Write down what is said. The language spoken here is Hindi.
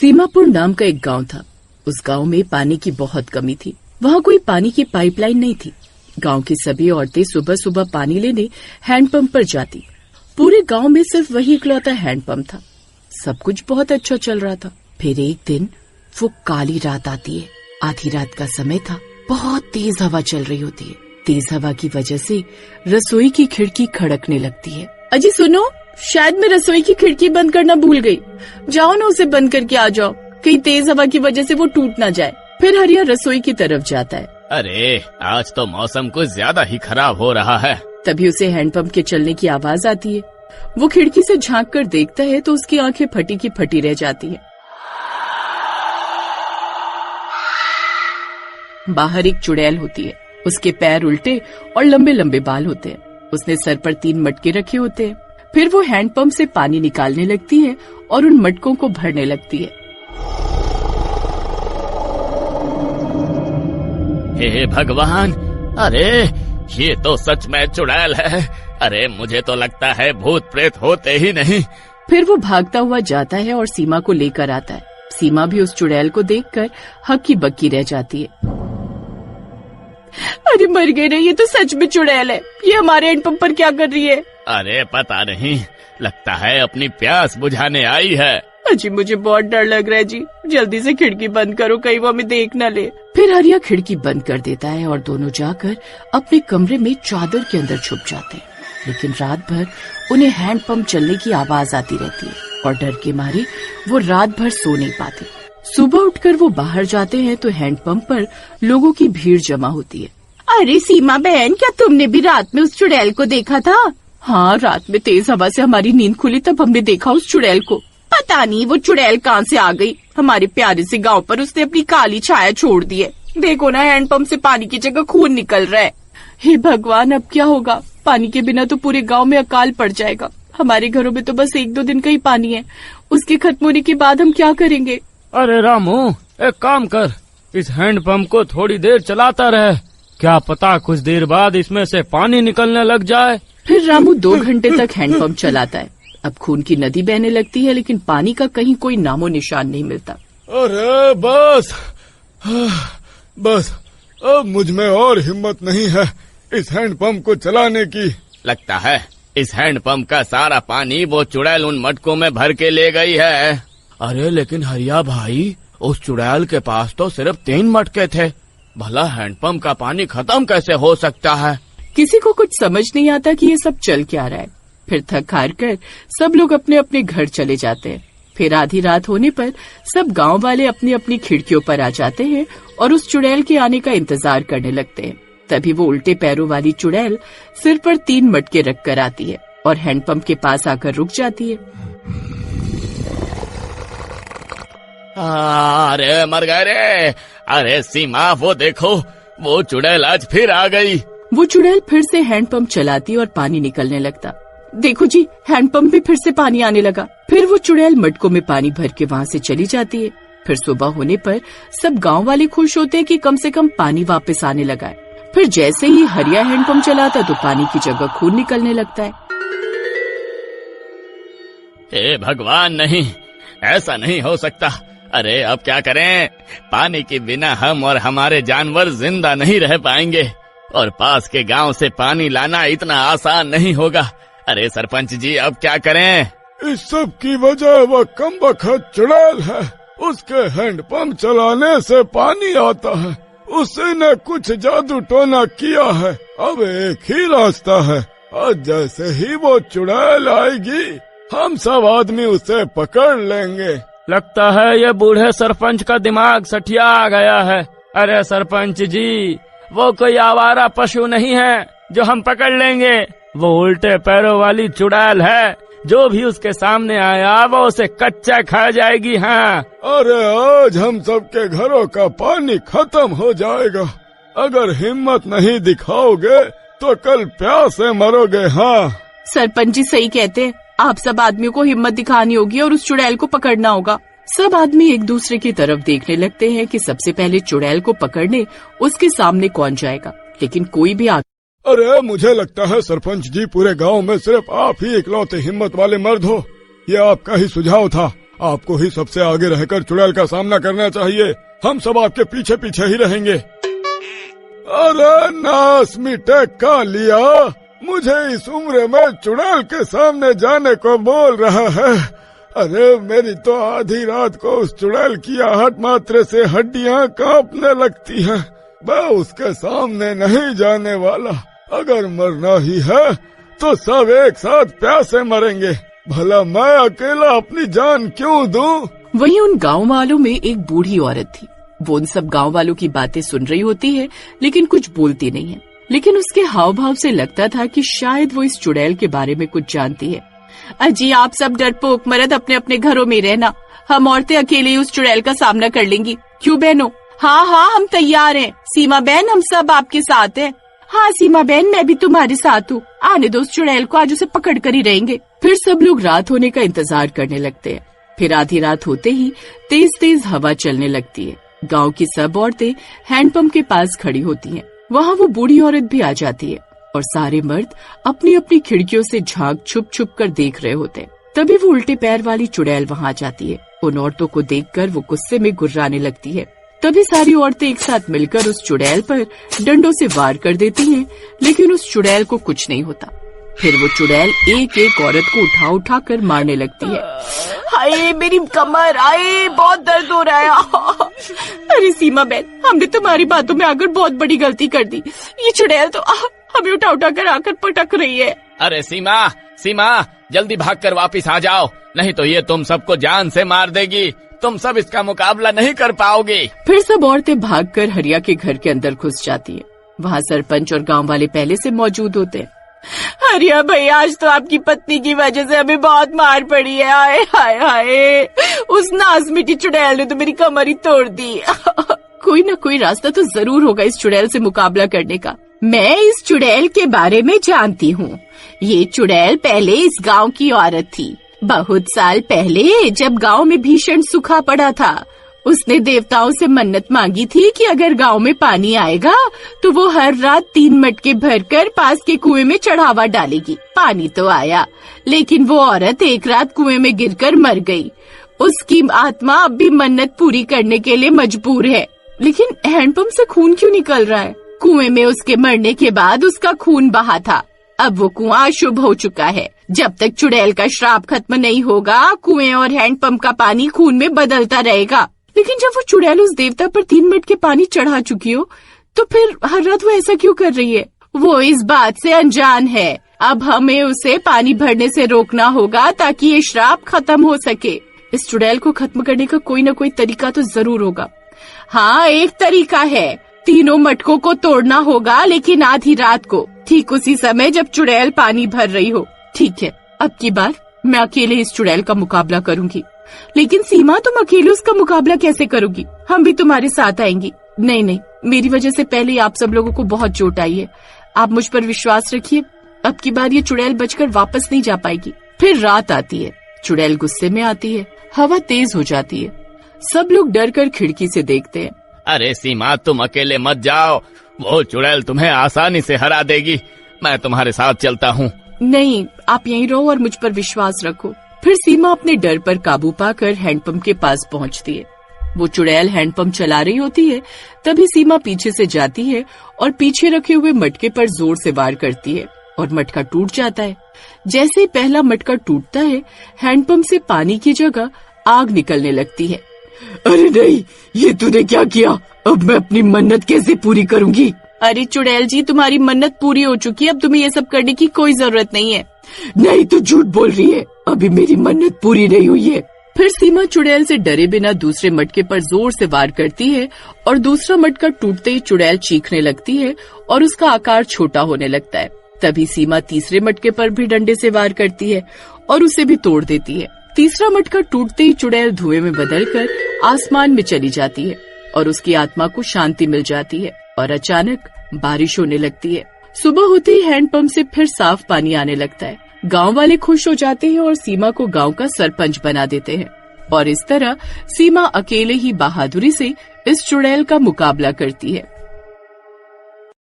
सीमापुर नाम का एक गांव था। उस गांव में पानी की बहुत कमी थी। वहाँ कोई पानी की पाइपलाइन नहीं थी। गांव की सभी औरतें सुबह सुबह पानी लेने हैंडपंप पर जाती। पूरे गांव में सिर्फ वही इकलौता हैंडपंप था। सब कुछ बहुत अच्छा चल रहा था। फिर एक दिन वो काली रात आती है। आधी रात का समय था। बहुत तेज हवा चल रही होती है। तेज हवा की वजह से रसोई की खिड़की खड़कने लगती है। अजी सुनो, शायद मैं रसोई की खिड़की बंद करना भूल गई। जाओ ना, उसे बंद करके आ जाओ, कहीं तेज हवा की वजह से वो टूट ना जाए। फिर हरिया रसोई की तरफ जाता है। अरे आज तो मौसम कुछ ज्यादा ही खराब हो रहा है। तभी उसे हैंडपंप के चलने की आवाज आती है। वो खिड़की से झांक कर देखता है तो उसकी आंखें फटी की फटी रह जाती है। बाहर एक चुड़ैल होती है। उसके पैर उल्टे और लंबे लंबे बाल होते हैं। उसने सर पर 3 मटके रखे होते हैं। फिर वो हैंडपंप से पानी निकालने लगती है और उन मटकों को भरने लगती है। हे भगवान, अरे ये तो सच में चुड़ैल है। अरे मुझे तो लगता है भूत प्रेत होते ही नहीं। फिर वो भागता हुआ जाता है और सीमा को लेकर आता है। सीमा भी उस चुड़ैल को देखकर हक्की बक्की रह जाती है। अरे मर गए रे, ये तो सच में चुड़ैल है। ये हमारे हैंडपंप पर क्या कर रही है? अरे पता नहीं, लगता है अपनी प्यास बुझाने आई है। अजी मुझे बहुत डर लग रहा है जी, जल्दी से खिड़की बंद करो, कहीं वो हमें देख न ले। फिर हरिया खिड़की बंद कर देता है और दोनों जाकर अपने कमरे में चादर के अंदर छुप जाते हैं। लेकिन रात भर उन्हें हैंडपंप चलने की आवाज आती रहती है और डर के मारे वो रात भर सो नहीं पाते। सुबह उठकर वो बाहर जाते हैं तो हैंडपंप पर लोगों की भीड़ जमा होती है। अरे सीमा बहन, क्या तुमने भी रात में उस चुड़ैल को देखा था? हाँ, रात में तेज हवा से हमारी नींद खुली तब हमने देखा उस चुड़ैल को। पता नहीं वो चुड़ैल कहाँ से आ गई। हमारे प्यारे से गांव पर उसने अपनी काली छाया छोड़ दी है। देखो ना, हैंडपंप से पानी की जगह खून निकल रहा है। हे भगवान, अब क्या होगा? पानी के बिना तो पूरे गांव में अकाल पड़ जाएगा। हमारे घरों में तो बस 1-2 दिन का ही पानी है। उसके खत्म होने के बाद हम क्या करेंगे? अरे रामू, एक काम कर, इस हैंडपंप को थोड़ी देर चलाता रहे। क्या पता कुछ देर बाद इसमें से पानी निकलने लग जाए। फिर रामू 2 घंटे तक हैंडपंप चलाता है। अब खून की नदी बहने लगती है, लेकिन पानी का कहीं कोई नामो निशान नहीं मिलता। अरे बस अब मुझ में और हिम्मत नहीं है इस हैंडपंप को चलाने की। लगता है इस हैंडपंप का सारा पानी वो चुड़ैल उन मटकों में भर के ले गई है। अरे लेकिन हरिया भाई, उस चुड़ैल के पास तो सिर्फ 3 मटके थे। भला हैंडपंप का पानी खत्म कैसे हो सकता है? किसी को कुछ समझ नहीं आता कि ये सब चल क्या रहा है। फिर थक हार कर सब लोग अपने अपने घर चले जाते हैं। फिर आधी रात होने पर सब गांव वाले अपनी अपनी खिड़कियों पर आ जाते हैं और उस चुड़ैल के आने का इंतजार करने लगते हैं। तभी वो उल्टे पैरों वाली चुड़ैल सिर पर 3 मटके रख कर आती है और हैंडपंप के पास आकर रुक जाती है। अरे मर गए रे। अरे सीमा, वो देखो, वो चुड़ैल आज फिर आ गई। वो चुड़ैल फिर से हैंडपंप चलाती और पानी निकलने लगता। देखो जी, हैंडपंप में फिर से पानी आने लगा। फिर वो चुड़ैल मटकों में पानी भर के वहाँ से चली जाती है। फिर सुबह होने पर सब गांव वाले खुश होते हैं कि कम से कम पानी वापस आने लगा है। फिर जैसे ही हरिया हैंडपंप चलाता तो पानी की जगह खून निकलने लगता है। हे भगवान, नहीं, ऐसा नहीं हो सकता। अरे अब क्या करें? पानी के बिना हम और हमारे जानवर जिंदा नहीं रह पाएंगे और पास के गांव से पानी लाना इतना आसान नहीं होगा। अरे सरपंच जी, अब क्या करें? इस सब की वजह वह कमबख्त चुड़ैल है। उसके हैंडपंप चलाने से पानी आता है। उसने कुछ जादू टोना किया है। अब एक ही रास्ता है, और जैसे ही वो चुड़ैल आएगी हम सब आदमी उसे पकड़ लेंगे। लगता है ये बूढ़े सरपंच का दिमाग सठिया गया है। अरे सरपंच जी, वो कोई आवारा पशु नहीं है जो हम पकड़ लेंगे। वो उल्टे पैरों वाली चुड़ैल है। जो भी उसके सामने आया वो उसे कच्चा खा जाएगी। हाँ, अरे आज हम सबके घरों का पानी खत्म हो जाएगा। अगर हिम्मत नहीं दिखाओगे तो कल प्यास से मरोगे। हाँ, सरपंच जी सही कहते हैं। आप सब आदमियों को हिम्मत दिखानी होगी और उस चुड़ैल को पकड़ना होगा। सब आदमी एक दूसरे की तरफ देखने लगते हैं कि सबसे पहले चुड़ैल को पकड़ने उसके सामने कौन जाएगा, लेकिन कोई भी अरे मुझे लगता है सरपंच जी, पूरे गांव में सिर्फ आप ही इकलौते हिम्मत वाले मर्द हो। ये आपका ही सुझाव था। आपको ही सबसे आगे रहकर चुड़ैल का सामना करना चाहिए। हम सब आपके पीछे पीछे ही रहेंगे। अरे नास मिटे कालिया, मुझे इस उम्र में चुड़ैल के सामने जाने को बोल रहा है। अरे मेरी तो आधी रात को उस चुड़ैल की आहट मात्र से हड्डियां कांपने लगती हैं। मैं उसके सामने नहीं जाने वाला। अगर मरना ही है तो सब एक साथ प्यासे मरेंगे। भला मैं अकेला अपनी जान क्यों दूं? वहीं उन गांव वालों में एक बूढ़ी औरत थी। वो उन सब गांव वालों की बातें सुन रही होती है, लेकिन कुछ बोलती नहीं है। लेकिन उसके हाव भाव से लगता था कि शायद वो इस चुड़ैल के बारे में कुछ जानती है। अजी आप सब डरपोक मर्द अपने अपने घरों में रहना, हम औरतें अकेले उस चुड़ैल का सामना कर लेंगी। क्यों बहनों? हाँ हम तैयार हैं। सीमा बहन हम सब आपके साथ हैं। हाँ सीमा बहन मैं भी तुम्हारे साथ हूँ। आने दो उस चुड़ैल को, आज उसे पकड़ कर ही रहेंगे। फिर सब लोग रात होने का इंतजार करने लगते हैं। फिर आधी रात होते ही तेज तेज हवा चलने लगती है। गांव की सब औरतें हैंडपंप के पास खड़ी होती हैं। वहाँ वो बूढ़ी औरत भी आ जाती है और सारे मर्द अपनी अपनी खिड़कियों से झांक छुप छुप कर देख रहे होते हैं। तभी वो उल्टे पैर वाली चुड़ैल वहाँ आ जाती है। उन औरतों को देखकर वो गुस्से में गुर्राने लगती है। तभी सारी औरतें एक साथ मिलकर उस चुड़ैल पर डंडों से वार कर देती हैं, लेकिन उस चुड़ैल को कुछ नहीं होता। फिर वो चुड़ैल एक एक औरत को उठा उठा कर मारने लगती है। हाय मेरी कमर, आए बहुत दर्द हो रहा है। अरे सीमा बहन हमने तुम्हारी बातों में आकर बहुत बड़ी गलती कर दी। ये चुड़ैल तो हमें उठा उठा कर आकर पटक रही है। अरे सीमा जल्दी भागकर वापिस आ जाओ, नहीं तो ये तुम सबको जान से मार देगी। तुम सब इसका मुकाबला नहीं कर पाओगे। फिर सब औरतें भागकर हरिया के घर के अंदर घुस जाती है। वहाँ सरपंच और गांव वाले पहले से मौजूद होते हैं। हरिया भाई आज तो आपकी पत्नी की वजह से हमें बहुत मार पड़ी है। हाय हाय हाय, उस नाज मिट्टी चुड़ैल ने तो मेरी कमर ही तोड़ दी। कोई न कोई रास्ता तो जरूर होगा इस चुड़ैल से मुकाबला करने का। मैं इस चुड़ैल के बारे में जानती हूँ। ये चुड़ैल पहले इस गांव की औरत थी। बहुत साल पहले जब गांव में भीषण सूखा पड़ा था, उसने देवताओं से मन्नत मांगी थी कि अगर गांव में पानी आएगा तो वो हर रात 3 मटके भरकर पास के कुएं में चढ़ावा डालेगी। पानी तो आया, लेकिन वो औरत एक रात कुएं में गिरकर मर गई। उसकी आत्मा अब भी मन्नत पूरी करने के लिए मजबूर है। लेकिन हैंडपंप से खून क्यों निकल रहा है? कुएं में उसके मरने के बाद उसका खून बहा था। अब वो कुआं अशुभ हो चुका है। जब तक चुड़ैल का श्राप खत्म नहीं होगा, कुएं और हैंडपंप का पानी खून में बदलता रहेगा। लेकिन जब वो चुड़ैल उस देवता पर 3 मटके पानी चढ़ा चुकी हो, तो फिर हर रात वो ऐसा क्यों कर रही है? वो इस बात से अनजान है। अब हमें उसे पानी भरने से रोकना होगा ताकि ये श्राप खत्म हो सके। इस चुड़ैल को खत्म करने का कोई न कोई तरीका तो जरूर होगा। हाँ एक तरीका है, 3 मटकों को तोड़ना होगा, लेकिन आधी रात को, ठीक उसी समय जब चुड़ैल पानी भर रही हो। ठीक है, अब की बार मैं अकेले इस चुड़ैल का मुकाबला करूंगी। लेकिन सीमा तुम अकेले उसका मुकाबला कैसे करोगी? हम भी तुम्हारे साथ आएंगी। नहीं, मेरी वजह से पहले आप सब लोगों को बहुत चोट आई है। आप मुझ पर विश्वास रखिए, अब की बार ये चुड़ैल बचकर वापस नहीं जा पाएगी। फिर रात आती है, चुड़ैल गुस्से में आती है, हवा तेज हो जाती है। सब लोग डर कर खिड़की से देखते हैं। अरे सीमा तुम अकेले मत जाओ, वो चुड़ैल तुम्हें आसानी से हरा देगी। मैं तुम्हारे साथ चलता हूँ। नहीं, आप यहीं रहो और मुझ पर विश्वास रखो। फिर सीमा अपने डर पर काबू पाकर हैंडपंप के पास पहुँचती है। वो चुड़ैल हैंडपंप चला रही होती है, तभी सीमा पीछे से जाती है और पीछे रखे हुए मटके पर जोर से वार करती है और मटका टूट जाता है। जैसे ही पहला मटका टूटता है, हैंडपंप से पानी की जगह आग निकलने लगती है। अरे नहीं, ये तूने क्या किया? अब मैं अपनी मन्नत कैसे पूरी करूंगी? अरे चुड़ैल जी, तुम्हारी मन्नत पूरी हो चुकी है, अब तुम्हें ये सब करने की कोई जरूरत नहीं है। नहीं, तू झूठ बोल रही है, अभी मेरी मन्नत पूरी नहीं हुई है। फिर सीमा चुड़ैल से डरे बिना दूसरे मटके पर जोर से वार करती है और दूसरा मटका टूटते ही चुड़ैल चीखने लगती है और उसका आकार छोटा होने लगता है। तभी सीमा तीसरे मटके पर भी डंडे से वार करती है और उसे भी तोड़ देती है। तीसरा मटका टूटते ही चुड़ैल धुएं में बदलकर आसमान में चली जाती है और उसकी आत्मा को शांति मिल जाती है और अचानक बारिश होने लगती है। सुबह होते ही हैंडपंप से फिर साफ पानी आने लगता है। गांव वाले खुश हो जाते हैं और सीमा को गांव का सरपंच बना देते हैं और इस तरह सीमा अकेले ही बहादुरी से इस चुड़ैल का मुकाबला करती है।